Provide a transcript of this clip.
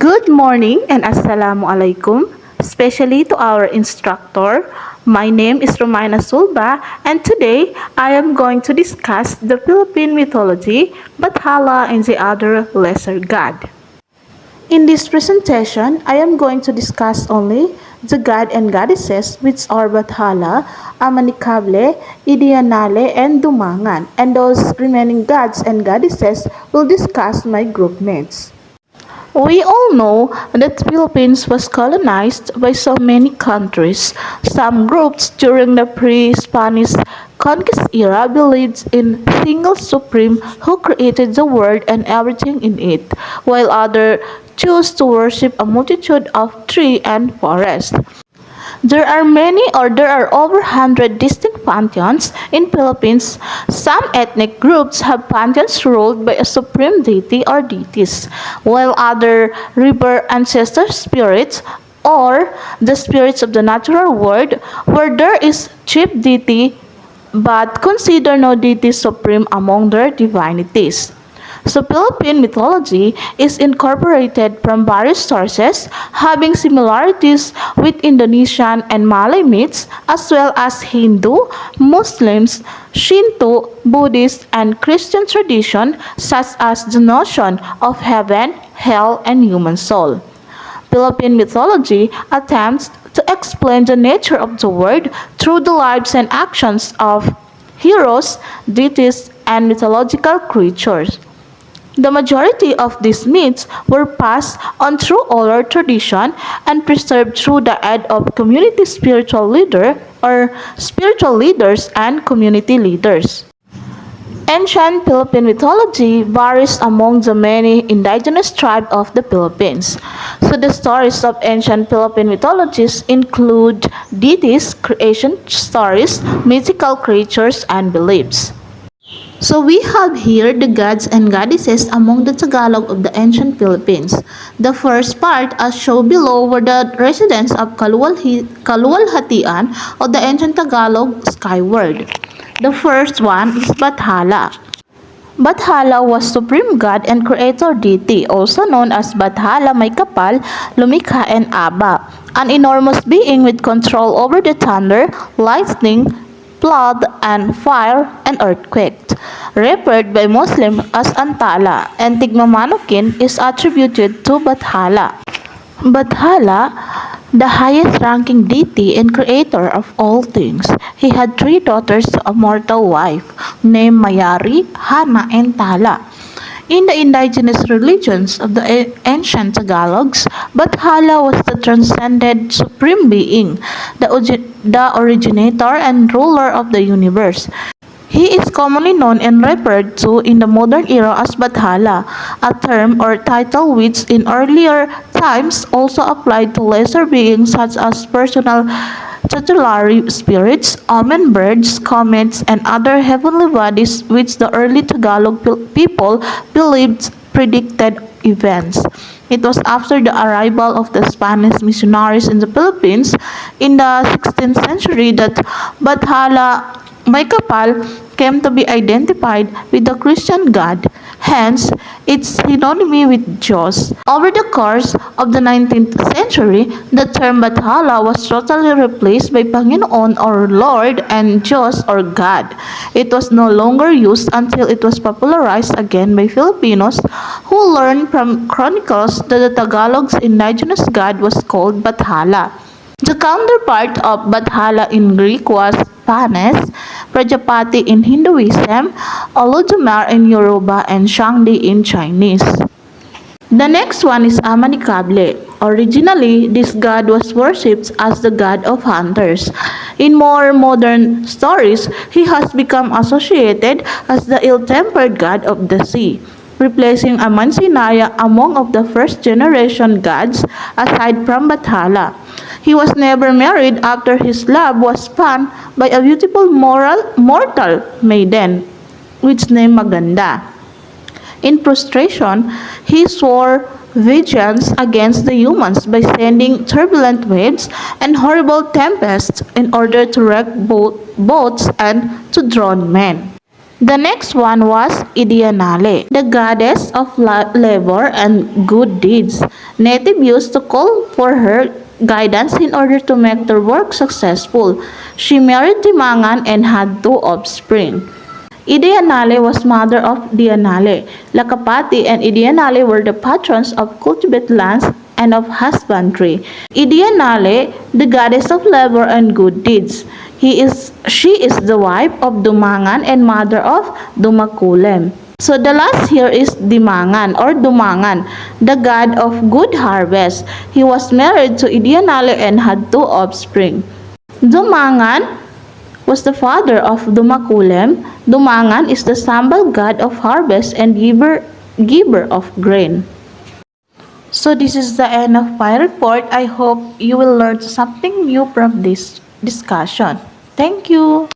Good morning and Assalamu alaikum, especially to our instructor. My name is Romina Sulba and today I am going to discuss the Philippine mythology, Bathala and the other lesser god. In this presentation, I am going to discuss only the god and goddesses which are Bathala, Amanikable, Idianale, and Dumangan, and those remaining gods and goddesses will discuss my group mates. We all know that Philippines was colonized by so many countries. Some groups during the pre-Spanish conquest era believed in single supreme who created the world and everything in it, while others chose to worship a multitude of tree and forest. There are over 100 distinct pantheons in Philippines. Some ethnic groups have pantheons ruled by a supreme deity or deities, while other revere ancestor spirits or the spirits of the natural world, where there is chief deity but consider no deity supreme among their divinities. So Philippine mythology is incorporated from various sources, having similarities with Indonesian and Malay myths, as well as Hindu, Muslims, Shinto, Buddhist, and Christian tradition, such as the notion of heaven, hell, and human soul. Philippine mythology attempts to explain the nature of the world through the lives and actions of heroes, deities, and mythological creatures. The majority of these myths were passed on through oral tradition and preserved through the aid of community spiritual leader or spiritual leaders and community leaders. Ancient Philippine mythology varies among the many indigenous tribes of the Philippines. So the stories of ancient Philippine mythologies include deities, creation stories, mythical creatures, and beliefs. So we have here the gods and goddesses among the Tagalog of the ancient Philippines. The first part, as shown below, were the residents of Kaluwalhatian of the ancient Tagalog skyward. The first one is Bathala. Bathala was supreme god and creator deity, also known as Bathala May Kapal, Lumikha and Aba, an enormous being with control over the thunder, lightning, flood, and fire and earthquake. Referred by Muslims as Antala, and Tigmamanukin is attributed to Bathala. Bathala, the highest-ranking deity and creator of all things, he had three daughters to a mortal wife named Mayari, Hana, and Tala. In the indigenous religions of the ancient Tagalogs, Bathala was the transcendent supreme being, the originator and ruler of the universe. He is commonly known and referred to in the modern era as Bathala, a term or title which in earlier times also applied to lesser beings such as personal tutelary spirits, omen birds, comets, and other heavenly bodies which the early Tagalog people believed predicted events. It was after the arrival of the Spanish missionaries in the Philippines in the 16th century that Bathala Maykapal came to be identified with the Christian God, hence its synonymy with Diyos. Over the course of the 19th century, the term Bathala was totally replaced by Panginoon or Lord and Diyos or God. It was no longer used until it was popularized again by Filipinos who learned from chronicles that the Tagalog's indigenous god was called Bathala. The counterpart of Bathala in Greek was Panes, Prajapati in Hinduism, Olodumare in Yoruba, and Shangdi in Chinese. The next one is Amanikable. Originally, this god was worshipped as the god of hunters. In more modern stories, he has become associated as the ill-tempered god of the sea, replacing Amansinaya among of the first-generation gods aside from Bathala. He was never married after his love was spun by a beautiful mortal maiden, which named Maganda. In frustration, he swore vengeance against the humans by sending turbulent waves and horrible tempests in order to wreck boats and to drown men. The next one was Idianale, the goddess of labor and good deeds. Native used to call for her guidance in order to make their work successful. She married Timangan and had two offspring. Idianale was mother of Dianale. Lakapati and Idianale were the patrons of cultivated lands and of husbandry. Idianale, the goddess of labor and good deeds. She is the wife of Dumangan and mother of Dumakulem. So the last here is Dimangan or Dumangan, the god of good harvest. He was married to Idianale and had two offspring. Dumangan was the father of Dumakulem. Dumangan is the sambal god of harvest and giver of grain. So this is the end of my report. I hope you will learn something new from this discussion. Thank you.